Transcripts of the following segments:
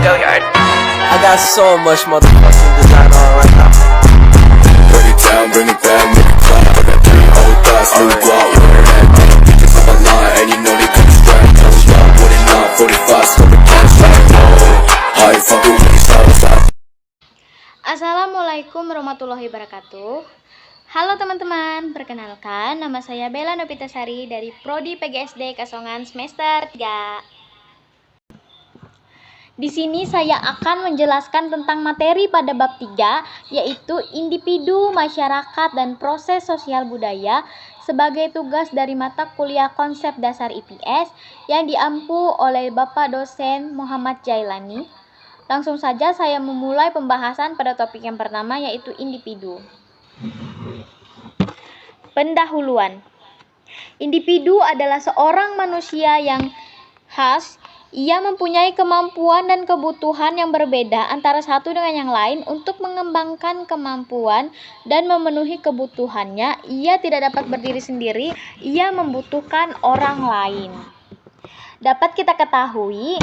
Hilliard. I got so much motherfucking design on right now. Bring it down, bring it back, make it clap. I got 3 old thoughts, new guap, wearing that deep. Bitches on my line, and you know they come straight. Don't stop, what it not, 45, smoking cash like whoa. How you fucking with these hoes? Assalamualaikum warahmatullahi wabarakatuh. Halo teman-teman, perkenalkan nama saya Bella Nopitasari dari Prodi PGSD Kasongan semester 3. Di sini saya akan menjelaskan tentang materi pada bab 3, yaitu individu, masyarakat, dan proses sosial budaya sebagai tugas dari mata kuliah konsep dasar IPS yang diampu oleh Bapak dosen Muhammad Jailani. Langsung saja saya memulai pembahasan pada topik yang pertama, yaitu individu. Pendahuluan. Individu adalah seorang manusia yang khas. Ia mempunyai kemampuan dan kebutuhan yang berbeda antara satu dengan yang lain. Untuk mengembangkan kemampuan dan memenuhi kebutuhannya, ia tidak dapat berdiri sendiri, ia membutuhkan orang lain. Dapat kita ketahui,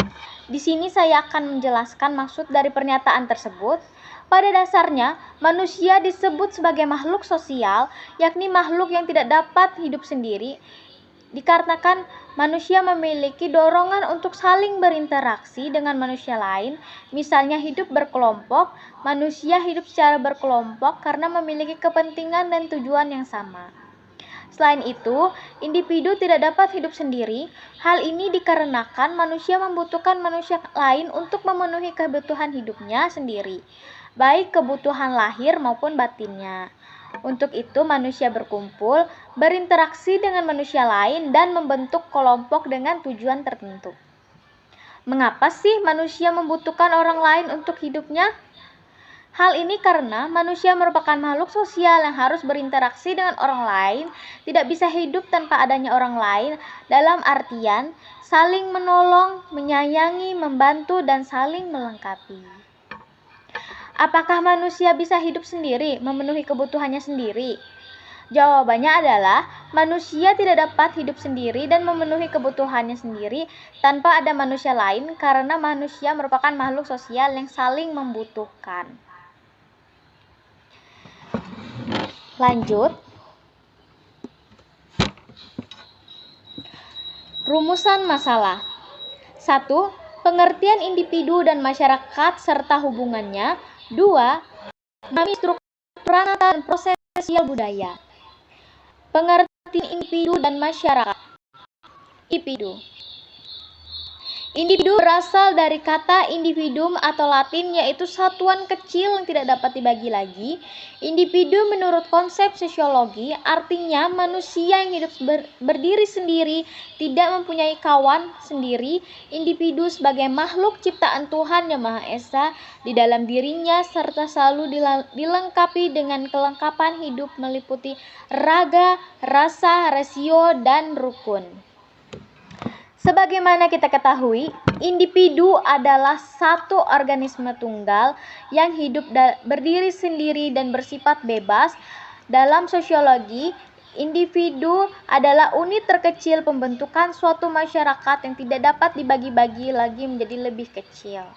di sini saya akan menjelaskan maksud dari pernyataan tersebut. Pada dasarnya, manusia disebut sebagai makhluk sosial, yakni makhluk yang tidak dapat hidup sendiri, dikarenakan manusia memiliki dorongan untuk saling berinteraksi dengan manusia lain. Misalnya hidup berkelompok, manusia hidup secara berkelompok karena memiliki kepentingan dan tujuan yang sama. Selain itu, individu tidak dapat hidup sendiri. Hal ini dikarenakan manusia membutuhkan manusia lain untuk memenuhi kebutuhan hidupnya sendiri, baik kebutuhan lahir maupun batinnya. Untuk itu manusia berkumpul, berinteraksi dengan manusia lain, dan membentuk kelompok dengan tujuan tertentu. Mengapa sih manusia membutuhkan orang lain untuk hidupnya? Hal ini karena manusia merupakan makhluk sosial yang harus berinteraksi dengan orang lain, tidak bisa hidup tanpa adanya orang lain, dalam artian saling menolong, menyayangi, membantu, dan saling melengkapi. Apakah manusia bisa hidup sendiri, memenuhi kebutuhannya sendiri? Jawabannya adalah manusia tidak dapat hidup sendiri dan memenuhi kebutuhannya sendiri tanpa ada manusia lain, karena manusia merupakan makhluk sosial yang saling membutuhkan. Lanjut. Rumusan masalah. 1. Pengertian individu dan masyarakat serta hubungannya. 2. Memahami struktur peran dan proses sosial budaya. Pengertian individu dan masyarakat. Individu berasal dari kata individuum atau Latin, yaitu satuan kecil yang tidak dapat dibagi lagi. Individu menurut konsep sosiologi artinya manusia yang hidup berdiri sendiri, tidak mempunyai kawan sendiri. Individu sebagai makhluk ciptaan Tuhan Yang Maha Esa di dalam dirinya, serta selalu dilengkapi dengan kelengkapan hidup meliputi raga, rasa, rasio, dan rukun. Sebagaimana kita ketahui, individu adalah satu organisme tunggal yang hidup berdiri sendiri dan bersifat bebas. Dalam sosiologi, individu adalah unit terkecil pembentukan suatu masyarakat yang tidak dapat dibagi-bagi lagi menjadi lebih kecil.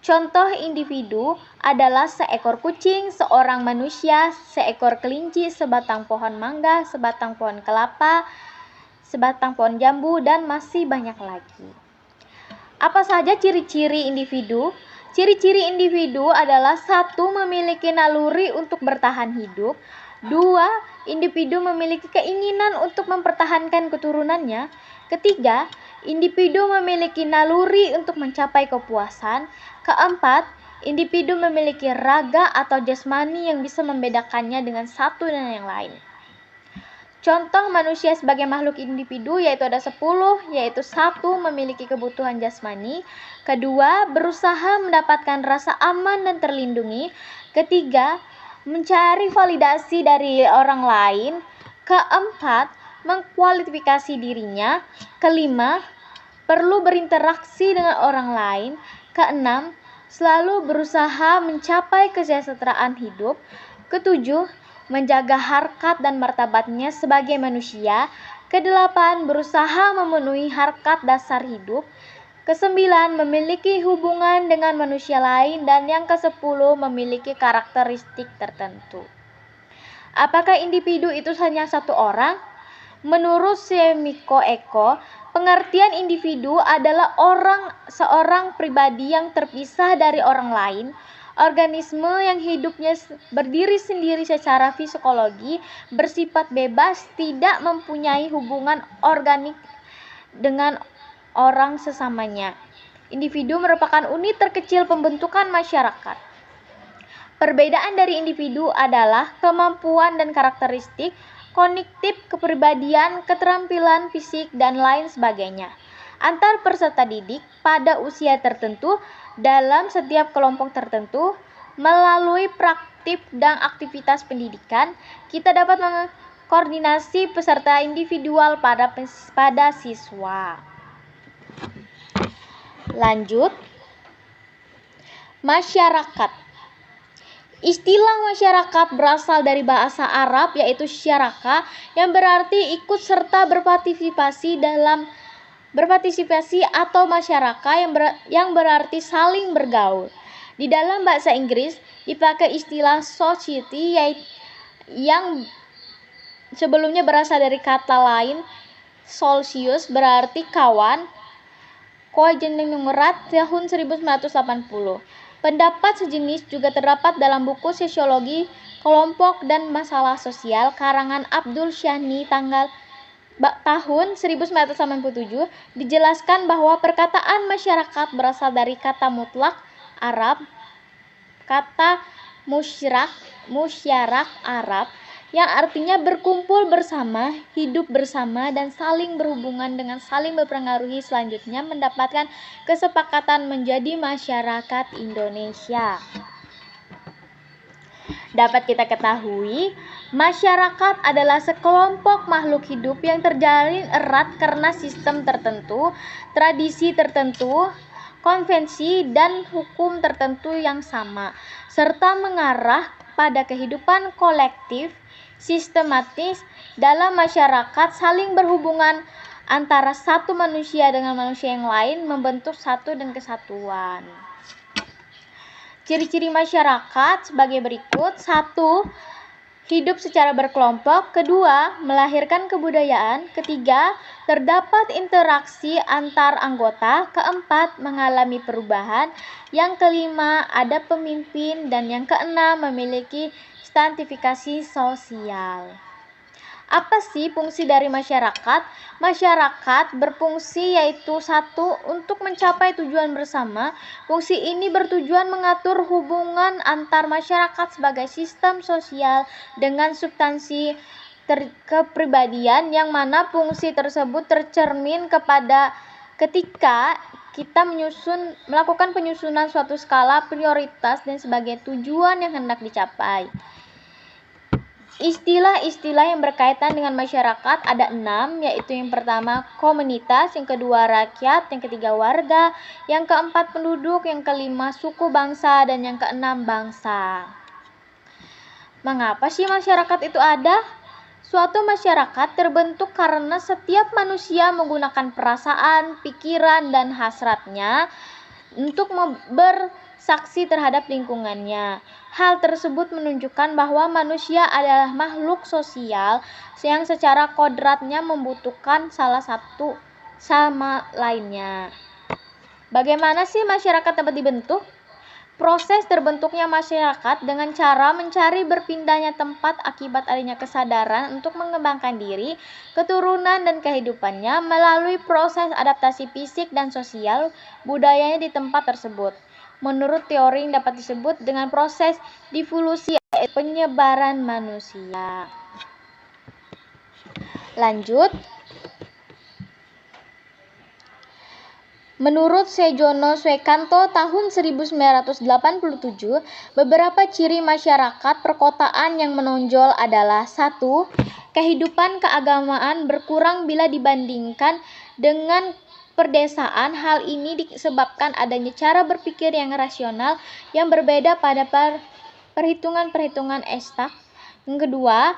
Contoh individu adalah seekor kucing, seorang manusia, seekor kelinci, sebatang pohon mangga, sebatang pohon kelapa, sebatang pohon jambu, dan masih banyak lagi. Apa saja ciri-ciri individu? Ciri-ciri individu adalah 1. Memiliki naluri untuk bertahan hidup. 2. Individu memiliki keinginan untuk mempertahankan keturunannya. 3. Individu memiliki naluri untuk mencapai kepuasan. 4. Individu memiliki raga atau jasmani yang bisa membedakannya dengan satu dan yang lain. Contoh manusia sebagai makhluk individu yaitu ada 10, yaitu 1. Memiliki kebutuhan jasmani. 2. Berusaha mendapatkan rasa aman dan terlindungi. 3. Mencari validasi dari orang lain. 4. Mengkualifikasi dirinya. 5. Perlu berinteraksi dengan orang lain. 6. Selalu berusaha mencapai kesejahteraan hidup. 7. Menjaga harkat dan martabatnya sebagai manusia. 8. Berusaha memenuhi harkat dasar hidup. Kesembilan, memiliki hubungan dengan manusia lain. Dan yang ke-10, memiliki karakteristik tertentu. Apakah individu itu hanya satu orang? Menurut Semiko Eko, pengertian individu adalah seorang pribadi yang terpisah dari orang lain, organisme yang hidupnya berdiri sendiri secara psikologi, bersifat bebas, tidak mempunyai hubungan organik dengan orang sesamanya. Individu merupakan unit terkecil pembentukan masyarakat. Perbedaan dari individu adalah kemampuan dan karakteristik, kognitif, kepribadian, keterampilan fisik, dan lain sebagainya antar peserta didik pada usia tertentu dalam setiap kelompok tertentu. Melalui praktik dan aktivitas pendidikan, kita dapat mengkoordinasi peserta individual pada siswa. Lanjut, masyarakat. Istilah masyarakat berasal dari bahasa Arab yaitu syaraka, yang berarti ikut serta berpartisipasi atau masyarakat yang berarti saling bergaul. Di dalam bahasa Inggris dipakai istilah society yang sebelumnya berasal dari kata lain socius, berarti kawan. Kojeningrat tahun 1980. Pendapat sejenis juga terdapat dalam buku Sosiologi Kelompok dan Masalah Sosial karangan Abdul Shahni tahun 1987. Dijelaskan bahwa perkataan masyarakat berasal dari kata mutlak Arab, kata musyarak Arab, yang artinya berkumpul bersama, hidup bersama, dan saling berhubungan dengan saling berpengaruhi, selanjutnya mendapatkan kesepakatan menjadi masyarakat Indonesia. Dapat kita ketahui, masyarakat adalah sekelompok makhluk hidup yang terjalin erat karena sistem tertentu, tradisi tertentu, konvensi, dan hukum tertentu yang sama, serta mengarah pada kehidupan kolektif sistematis. Dalam masyarakat, saling berhubungan antara satu manusia dengan manusia yang lain membentuk satu dan kesatuan. Ciri-ciri masyarakat sebagai berikut. 1. Hidup secara berkelompok. 2. Melahirkan kebudayaan. 3. Terdapat interaksi antar anggota. 4. Mengalami perubahan. Yang 5. Ada pemimpin. Dan yang 6. Memiliki stratifikasi sosial. Apa sih fungsi dari masyarakat? Masyarakat berfungsi yaitu 1. Untuk mencapai tujuan bersama. Fungsi ini bertujuan mengatur hubungan antar masyarakat sebagai sistem sosial dengan substansi kepribadian, yang mana fungsi tersebut tercermin ketika kita melakukan penyusunan suatu skala prioritas dan sebagai tujuan yang hendak dicapai. Istilah-istilah yang berkaitan dengan masyarakat ada 6, yaitu yang pertama komunitas, yang kedua rakyat, yang ketiga warga, yang keempat penduduk, yang kelima suku bangsa, dan yang keenam bangsa. Mengapa sih masyarakat itu ada? Suatu masyarakat terbentuk karena setiap manusia menggunakan perasaan, pikiran, dan hasratnya untuk bersaksi terhadap lingkungannya. Hal tersebut menunjukkan bahwa manusia adalah makhluk sosial yang secara kodratnya membutuhkan salah satu sama lainnya. Bagaimana sih masyarakat dapat dibentuk? Proses terbentuknya masyarakat dengan cara mencari berpindahnya tempat akibat adanya kesadaran untuk mengembangkan diri, keturunan, dan kehidupannya melalui proses adaptasi fisik dan sosial budayanya di tempat tersebut. Menurut teori yang dapat disebut dengan proses devolusi, yaitu penyebaran manusia. Lanjut. Menurut Sejono Swekanto tahun 1987, beberapa ciri masyarakat perkotaan yang menonjol adalah 1. Kehidupan keagamaan berkurang bila dibandingkan dengan perdesaan. Hal ini disebabkan adanya cara berpikir yang rasional yang berbeda pada perhitungan-perhitungan eksak. Yang kedua,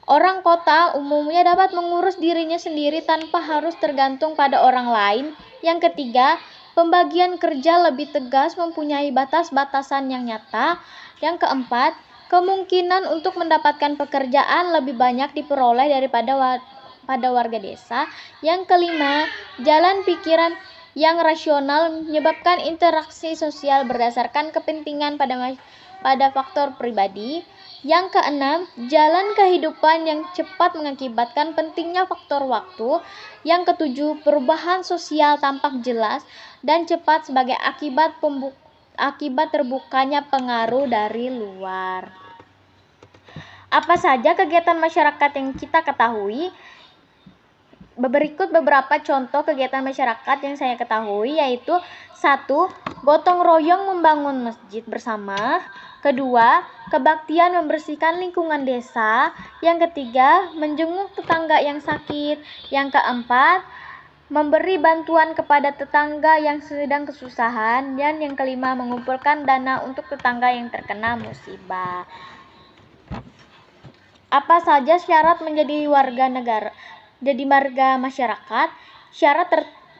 orang kota umumnya dapat mengurus dirinya sendiri tanpa harus tergantung pada orang lain. Yang ketiga, Pembagian kerja lebih tegas, mempunyai batas-batasan yang nyata. Yang keempat, kemungkinan untuk mendapatkan pekerjaan lebih banyak diperoleh daripada pada warga desa. Yang kelima, jalan pikiran yang rasional menyebabkan interaksi sosial berdasarkan kepentingan pada faktor pribadi. Yang keenam, jalan kehidupan yang cepat mengakibatkan pentingnya faktor waktu. Yang ketujuh, perubahan sosial tampak jelas dan cepat sebagai akibat terbukanya pengaruh dari luar. Apa saja kegiatan masyarakat yang kita ketahui? Berikut beberapa contoh kegiatan masyarakat yang saya ketahui, yaitu 1. Gotong royong membangun masjid bersama. 2. Kebaktian membersihkan lingkungan desa. Yang ketiga, menjenguk tetangga yang sakit. Yang keempat, memberi bantuan kepada tetangga yang sedang kesusahan. Dan yang kelima, mengumpulkan dana untuk tetangga yang terkena musibah. Apa saja syarat menjadi warga masyarakat? Syarat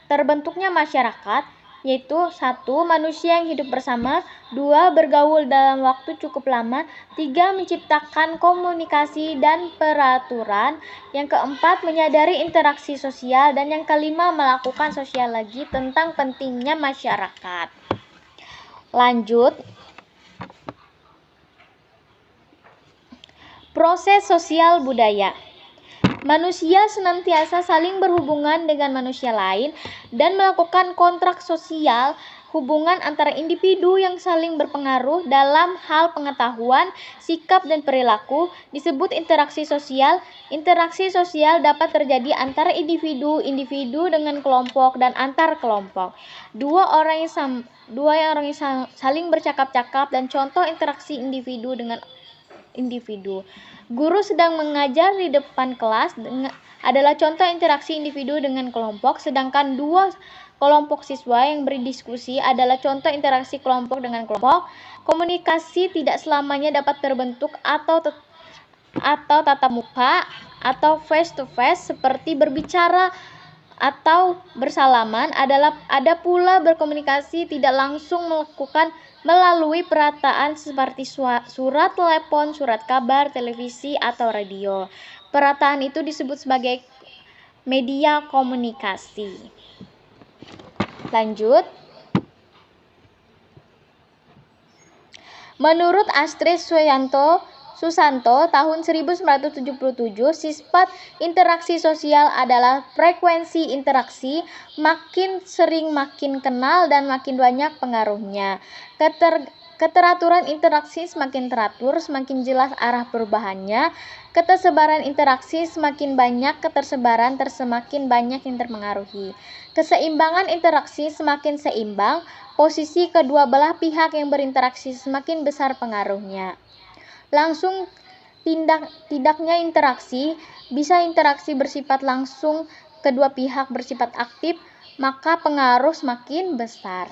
terbentuknya masyarakat yaitu 1. Manusia yang hidup bersama. 2. Bergaul dalam waktu cukup lama. 3. Menciptakan komunikasi dan peraturan. Yang keempat, menyadari interaksi sosial. Dan yang kelima, melakukan sosiologi tentang pentingnya masyarakat. Lanjut. Proses sosial budaya. Manusia senantiasa saling berhubungan dengan manusia lain dan melakukan kontrak sosial. Hubungan antara individu yang saling berpengaruh dalam hal pengetahuan, sikap, dan perilaku disebut interaksi sosial. Interaksi sosial dapat terjadi antara individu dengan kelompok dan antar kelompok. Dua orang yang saling bercakap-cakap dan contoh interaksi individu dengan individu. Guru sedang mengajar di depan kelas adalah contoh interaksi individu dengan kelompok, sedangkan dua kelompok siswa yang berdiskusi adalah contoh interaksi kelompok dengan kelompok. Komunikasi tidak selamanya dapat terbentuk atau tatap muka atau face to face seperti berbicara atau bersalaman. Ada pula berkomunikasi tidak langsung melakukan melalui perataan seperti surat telepon, surat kabar, televisi, atau radio. Perataan itu disebut sebagai media komunikasi. Lanjut. Menurut Astrid Susanto tahun 1977, sifat interaksi sosial adalah frekuensi interaksi, makin sering makin kenal dan makin banyak pengaruhnya. Keteraturan interaksi semakin teratur, semakin jelas arah perubahannya. Ketersebaran interaksi semakin banyak, semakin banyak yang terpengaruhi. Keseimbangan interaksi semakin seimbang, posisi kedua belah pihak yang berinteraksi semakin besar pengaruhnya. Langsung tidaknya interaksi, bisa interaksi bersifat langsung, kedua pihak bersifat aktif, maka pengaruh semakin besar.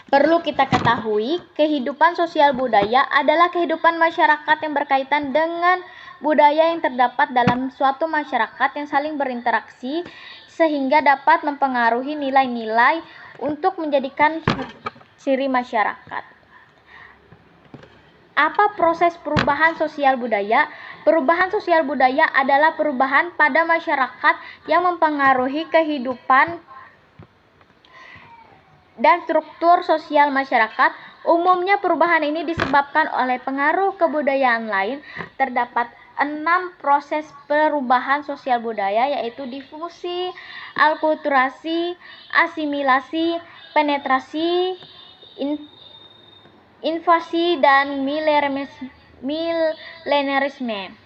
Perlu kita ketahui, kehidupan sosial budaya adalah kehidupan masyarakat yang berkaitan dengan budaya yang terdapat dalam suatu masyarakat yang saling berinteraksi sehingga dapat mempengaruhi nilai-nilai untuk menjadikan ciri masyarakat. Apa proses perubahan sosial budaya? Perubahan sosial budaya adalah perubahan pada masyarakat yang mempengaruhi kehidupan dan struktur sosial masyarakat. Umumnya perubahan ini disebabkan oleh pengaruh kebudayaan lain. Terdapat 6 proses perubahan sosial budaya, yaitu difusi, alkulturasi, asimilasi, penetrasi, invasi, dan milenarisme.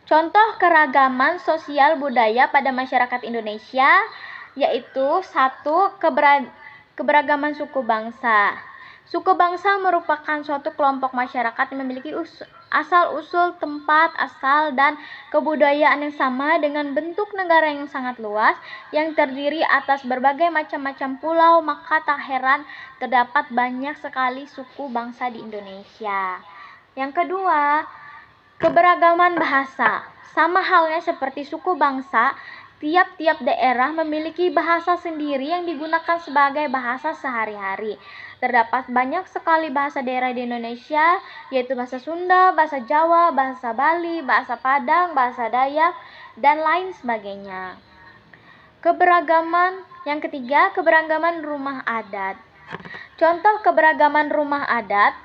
Contoh keragaman sosial budaya pada masyarakat Indonesia yaitu 1. Keberagaman suku bangsa. Suku bangsa merupakan suatu kelompok masyarakat yang memiliki asal-usul, tempat asal, dan kebudayaan yang sama dengan bentuk negara yang sangat luas yang terdiri atas berbagai macam-macam pulau. Maka tak heran terdapat banyak sekali suku bangsa di Indonesia. Yang kedua, keberagaman bahasa. Sama halnya seperti suku bangsa, Tiap-tiap daerah memiliki bahasa sendiri yang digunakan sebagai bahasa sehari-hari. Terdapat banyak sekali bahasa daerah di Indonesia, yaitu bahasa Sunda, bahasa Jawa, bahasa Bali, bahasa Padang, bahasa Dayak, dan lain sebagainya. Yang ketiga, keberagaman rumah adat. Contoh keberagaman rumah adat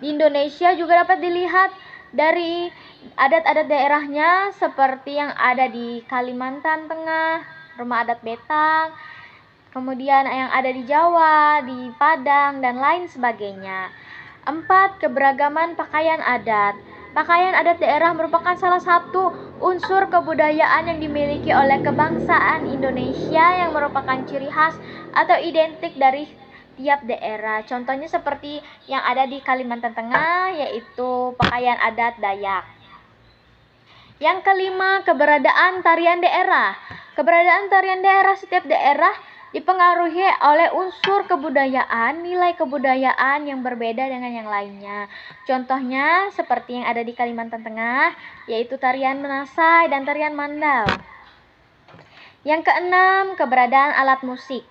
di Indonesia juga dapat dilihat dari adat-adat daerahnya seperti yang ada di Kalimantan Tengah, rumah adat Betang, kemudian yang ada di Jawa, di Padang, dan lain sebagainya. 4. Keberagaman pakaian adat. Pakaian adat daerah merupakan salah satu unsur kebudayaan yang dimiliki oleh kebangsaan Indonesia yang merupakan ciri khas atau identik dari tiap daerah. Contohnya seperti yang ada di Kalimantan Tengah, yaitu pakaian adat Dayak. Yang kelima, keberadaan tarian daerah. Keberadaan tarian daerah, setiap daerah dipengaruhi oleh unsur kebudayaan, nilai kebudayaan yang berbeda dengan yang lainnya. Contohnya seperti yang ada di Kalimantan Tengah, yaitu tarian Menasai dan tarian Mandau. Yang keenam, keberadaan alat musik.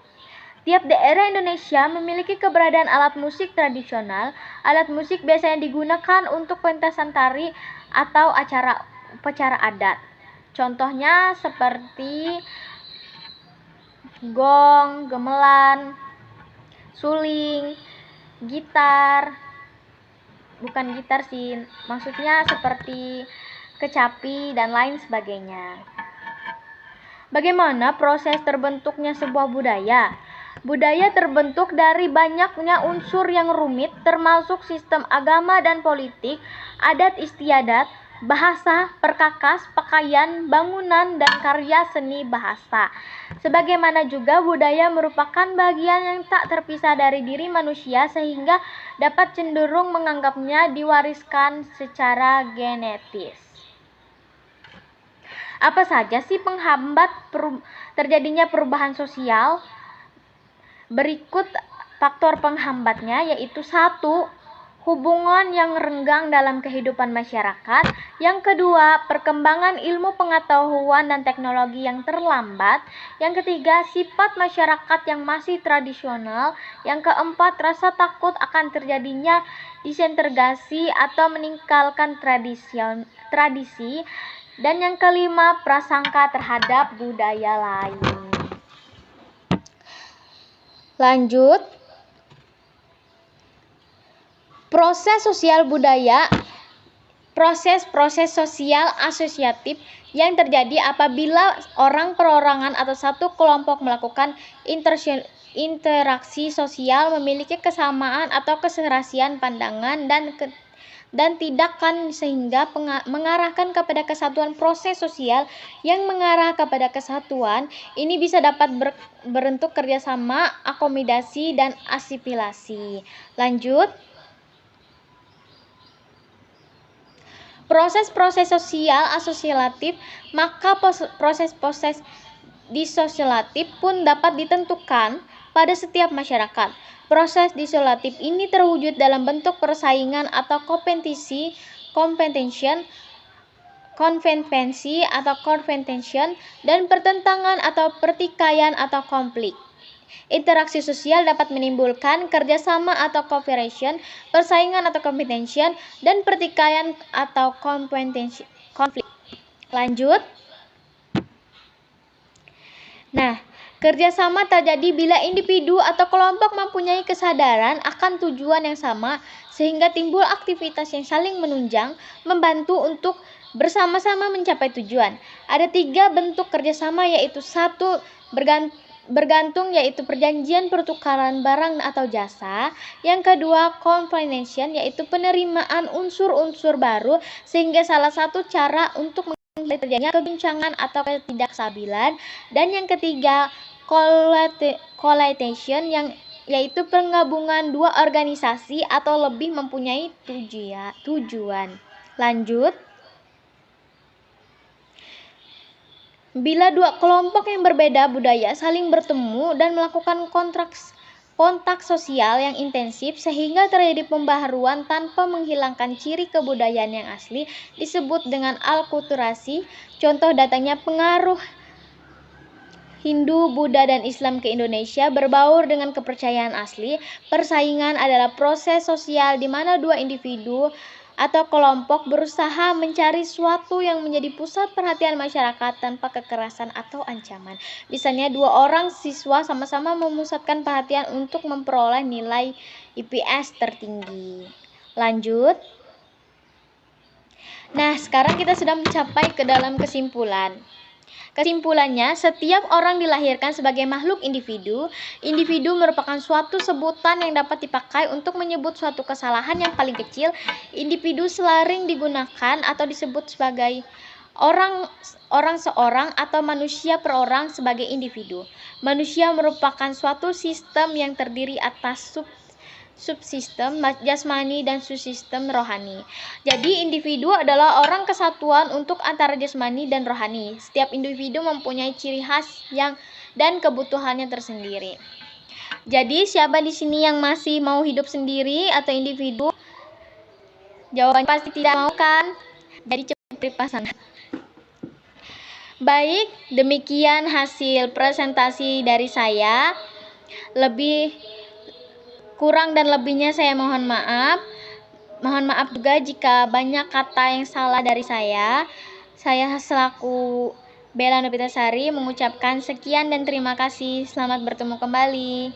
Tiap daerah Indonesia memiliki keberadaan alat musik tradisional. Alat musik biasanya digunakan untuk pentasan tari atau upacara adat. Contohnya seperti gong, gamelan, suling, gitar. Bukan gitar sih, maksudnya seperti kecapi dan lain sebagainya. Bagaimana proses terbentuknya sebuah budaya? Budaya terbentuk dari banyaknya unsur yang rumit, termasuk sistem agama dan politik, adat istiadat, bahasa, perkakas, pakaian, bangunan, dan karya seni bahasa. Sebagaimana juga budaya merupakan bagian yang tak terpisah dari diri manusia sehingga dapat cenderung menganggapnya diwariskan secara genetis. Apa saja sih penghambat terjadinya perubahan sosial? Berikut faktor penghambatnya, yaitu 1. Hubungan yang renggang dalam kehidupan masyarakat. Yang kedua, perkembangan ilmu pengetahuan dan teknologi yang terlambat. Yang ketiga, sifat masyarakat yang masih tradisional. Yang keempat, rasa takut akan terjadinya disintegrasi atau meninggalkan tradisi. Dan yang kelima, prasangka terhadap budaya lain. Lanjut, proses sosial budaya, proses sosial asosiatif yang terjadi apabila orang perorangan atau satu kelompok melakukan interaksi sosial memiliki kesamaan atau keserasian pandangan dan tindakan sehingga mengarahkan kepada kesatuan. Proses sosial yang mengarah kepada kesatuan ini bisa dapat berbentuk kerjasama, akomodasi, dan asimilasi. Lanjut, proses sosial asosiatif, maka proses disosiatif pun dapat ditentukan pada setiap masyarakat. Proses disosiatif ini terwujud dalam bentuk persaingan atau kompetensi atau contention, dan pertentangan atau pertikaian atau konflik. Interaksi sosial dapat menimbulkan kerjasama atau cooperation, persaingan atau competition, dan pertikaian atau konflik. Lanjut. Nah, kerjasama terjadi bila individu atau kelompok mempunyai kesadaran akan tujuan yang sama sehingga timbul aktivitas yang saling menunjang, membantu untuk bersama-sama mencapai tujuan. Ada 3 bentuk kerjasama, yaitu 1. Bergantung, yaitu perjanjian pertukaran barang atau jasa. Yang kedua, combination, yaitu penerimaan unsur-unsur baru sehingga salah satu cara untuk menghindari terjadinya keguncangan atau ketidakstabilan. Dan yang ketiga, coalition, yaitu penggabungan 2 organisasi atau lebih mempunyai tujuan. Lanjut. Bila 2 kelompok yang berbeda budaya saling bertemu dan melakukan kontak sosial yang intensif sehingga terjadi pembaharuan tanpa menghilangkan ciri kebudayaan yang asli, disebut dengan alkulturasi. Contoh datangnya pengaruh Hindu, Buddha, dan Islam ke Indonesia berbaur dengan kepercayaan asli. Persaingan adalah proses sosial di mana dua individu atau kelompok berusaha mencari sesuatu yang menjadi pusat perhatian masyarakat tanpa kekerasan atau ancaman. Misalnya, dua orang siswa sama-sama memusatkan perhatian untuk memperoleh nilai IPS tertinggi. Lanjut. Nah, sekarang kita sudah mencapai ke dalam kesimpulan. Kesimpulannya, setiap orang dilahirkan sebagai makhluk individu. Individu merupakan suatu sebutan yang dapat dipakai untuk menyebut suatu kesalahan yang paling kecil. Individu sering digunakan atau disebut sebagai orang seorang atau manusia per orang sebagai individu. Manusia merupakan suatu sistem yang terdiri atas subsistem jasmani dan subsistem rohani. Jadi individu adalah orang kesatuan untuk antara jasmani dan rohani. Setiap individu mempunyai ciri khas dan kebutuhannya tersendiri. Jadi siapa di sini yang masih mau hidup sendiri atau individu? Jawabannya pasti tidak mau kan? Jadi cepat pasangan. Baik, demikian hasil presentasi dari saya. Kurang dan lebihnya saya mohon maaf. Mohon maaf juga jika banyak kata yang salah dari saya. Saya selaku Bella Novitasari mengucapkan sekian dan terima kasih. Selamat bertemu kembali.